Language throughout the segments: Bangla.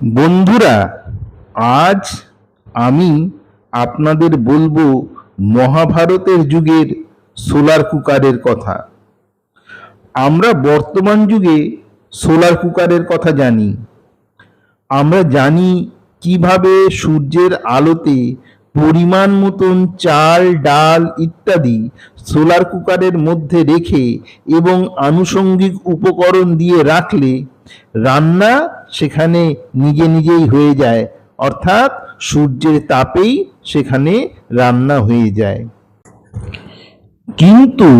বন্ধুরা, আজ আমি আপনাদের বলবো মহাভারতের যুগের সোলার কুকারের কথা। আমরা বর্তমান যুগে সোলার কুকারের কথা জানি। আমরা জানি কিভাবে সূর্যের আলোতে পরিমাণ মতন চাল, ডাল ইত্যাদি সোলার কুকারের মধ্যে রেখে এবং আনুষঙ্গিক উপকরণ দিয়ে রাখলে রান্না সেখানে নিজে নিজেই হয়ে যায়, অর্থাৎ সূর্যের তাপেই সেখানে রান্না হয়ে যায়। কিন্তু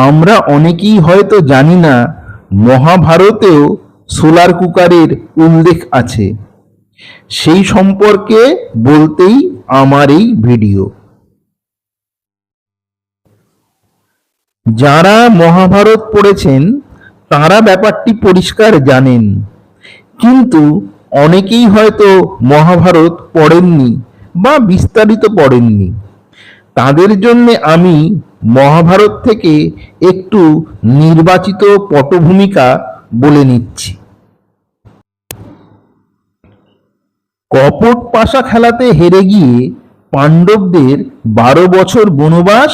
আমরা অনেকেই হয়তো জানি না মহাভারতেও সোলার কুকারের উল্লেখ আছে। সেই সম্পর্কে বলতেই আমার এই ভিডিও। যারা মহাভারত পড়েছেন তারা ব্যাপারটি পরিষ্কার জানেন, কিন্তু অনেকেই হয়তো মহাভারত পড়েননি বা বিস্তারিত পড়েননি। তাদের জন্য আমি মহাভারত থেকে একটু নির্বাচিত পটভূমিকা বলে নিচ্ছি। কপট পাশা খেলাতে হেরে গিয়ে পাণ্ডবদের 12 বছর বনবাস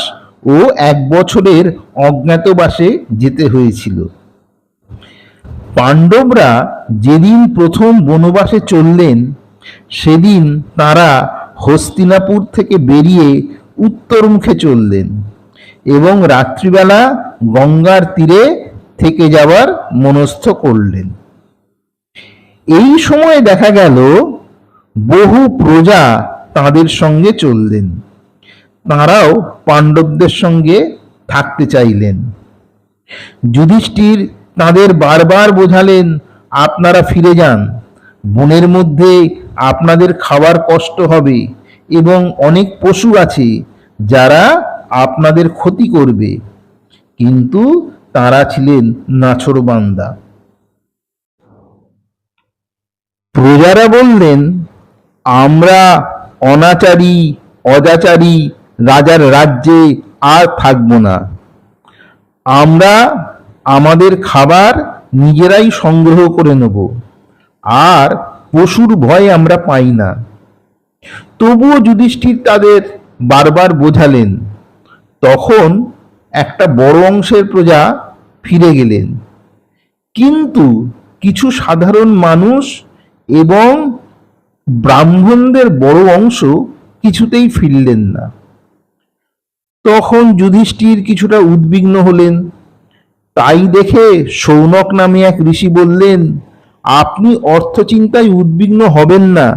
ও 1 বছরের অজ্ঞাতবাসে যেতে হয়েছিল। পাণ্ডবরা যেদিন প্রথম বনবাসে চললেন সেদিন তারা হস্তিনাপুর থেকে বেরিয়ে উত্তরমুখে চললেন এবং রাত্রিবেলা গঙ্গার তীরে থেকে যাওয়ার মনস্থ করলেন। এই সময় দেখা গেল বহু প্রজা তাদের সঙ্গে চললেন। তারাও পাণ্ডবদের সঙ্গে থাকতে চাইলেন। যুধিষ্ঠির তাদের বারবার বোঝালেন, আপনারা ফিরে যান, বনের মধ্যে আপনাদের খাবার কষ্ট হবে এবং অনেক পশু আছে যারা আপনাদের ক্ষতি করবে। কিন্তু তারা ছিলেন নাছোড়বান্দা। প্রজারা বললেন, আমরা অনাচারী অজাচারী রাজার রাজ্যে আর থাকব না। আমরা আমাদের খাবার নিজেরাই সংগ্রহ করে নেব, আর পশুর ভয় আমরা পাই না। তবুও যুধিষ্ঠির তাদের বারবার বোঝালেন। তখন একটা বড় অংশের প্রজা ফিরে গেলেন, কিন্তু কিছু সাধারণ মানুষ এবং ব্রাহ্মণদের বড় অংশ কিছুতেই ফিরলেন না। তখন যুধিষ্ঠির কিছুটা উদ্বিগ্ন হলেন। তাই দেখে শৌনক নামে এক ঋষি বললেন, আপনি অর্থচিন্তায় উদ্বিগ্ন হবেন না,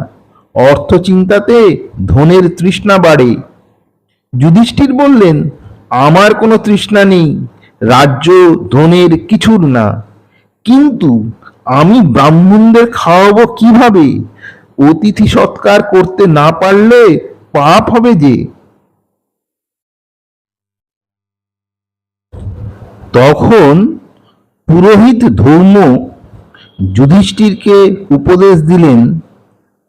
অর্থচিন্তাতে ধনের তৃষ্ণা বাড়ে। যুধিষ্ঠির বললেন, আমার কোনো তৃষ্ণা নেই, রাজ্য ধনের কিছুর না, কিন্তু আমি ব্রাহ্মণদের খাওয়াবো কিভাবে? অতিথি সৎকার করতে না পারলে পাপ হবে যে। তখন পুরোহিত ধর্ম যুধিষ্ঠিরকে উপদেশ দিলেন,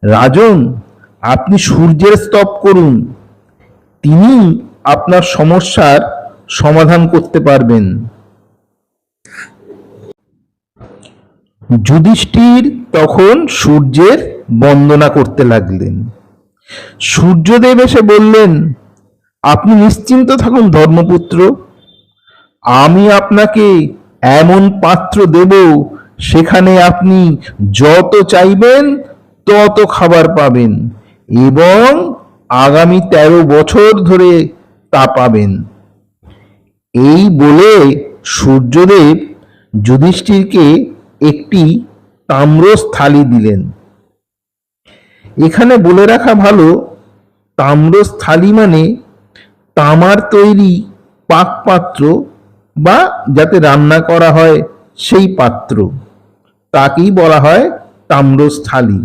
রাজন, আপনি সূর্যের স্তব করুন, তিনি আপনার সমস্যার সমাধান করতে পারবেন। যুধিষ্ঠির তখন সূর্যের বন্দনা করতে লাগলেন। সূর্যদেব এসে বললেন, আপনি নিশ্চিন্ত থাকুন ধর্মপুত্র, আমি আপনাকে এমন পাত্র দেব সেখানে আপনি যত চাইবেন তত খাবার পাবেন এবং আগামী 13 বছর ধরে তা পাবেন। এই বলে সূর্যদেব যুধিষ্ঠিরকে একটি তাম্রস থালি দিলেন। এখানে বলে রাখা ভালো, তাম্রস থালি মানে তামার তৈরি পাক পাত্র বা যাতে রান্না করা হয় সেই পাত্র, তাকেই বলা হয় তাম্রস থালি।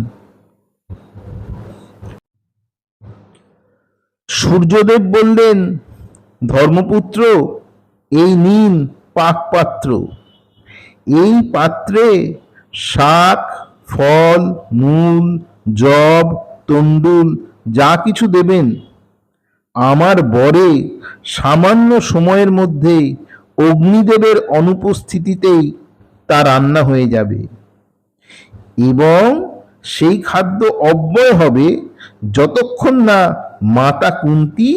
সূর্যদেব বললেন, ধর্মপুত্র, এই নিন পাক পাত্র, এই পাত্রে শাক, ফল, মূল, যব, তণ্ডুল যা কিছু দেবেন, আমার বরে সামান্য সময়ের মধ্যে অগ্নিদেবের অনুপস্থিতিতেই তা রান্না হয়ে যাবে এবং সেই খাদ্য অব্যয় হবে যতক্ষণ না মাতা কুন্তী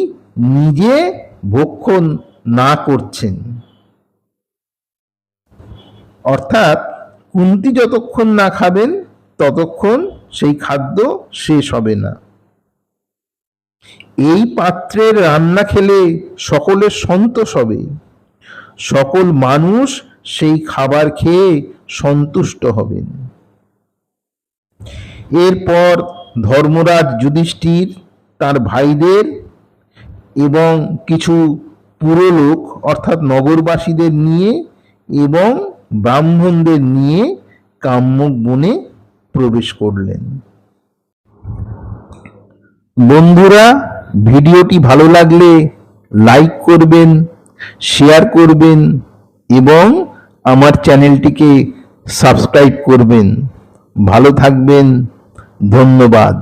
নিজে ভক্ষণ না করছেন। অর্থাৎ কুন্তী যতক্ষণ না খাবেন ততক্ষণ সেই খাদ্য শেষ হবে না। এই পাত্রের রান্না খেলে সকলের সন্তোষ হবে, সকল মানুষ সেই খাবার খেয়ে সন্তুষ্ট হবেন। এরপর ধর্মরাজ যুধিষ্ঠির তার ভাইদের এবং কিছু পুরলোক অর্থাৎ নগরবাসীদের নিয়ে এবং ব্রাহ্মণদের নিয়ে কাম্যক বনে প্রবেশ করলেন। বন্ধুরা, ভিডিওটি ভালো লাগলে লাইক করবেন, শেয়ার করবেন এবং আমার চ্যানেলটিকে সাবস্ক্রাইব করবেন। ভালো থাকবেন। ধন্যবাদ।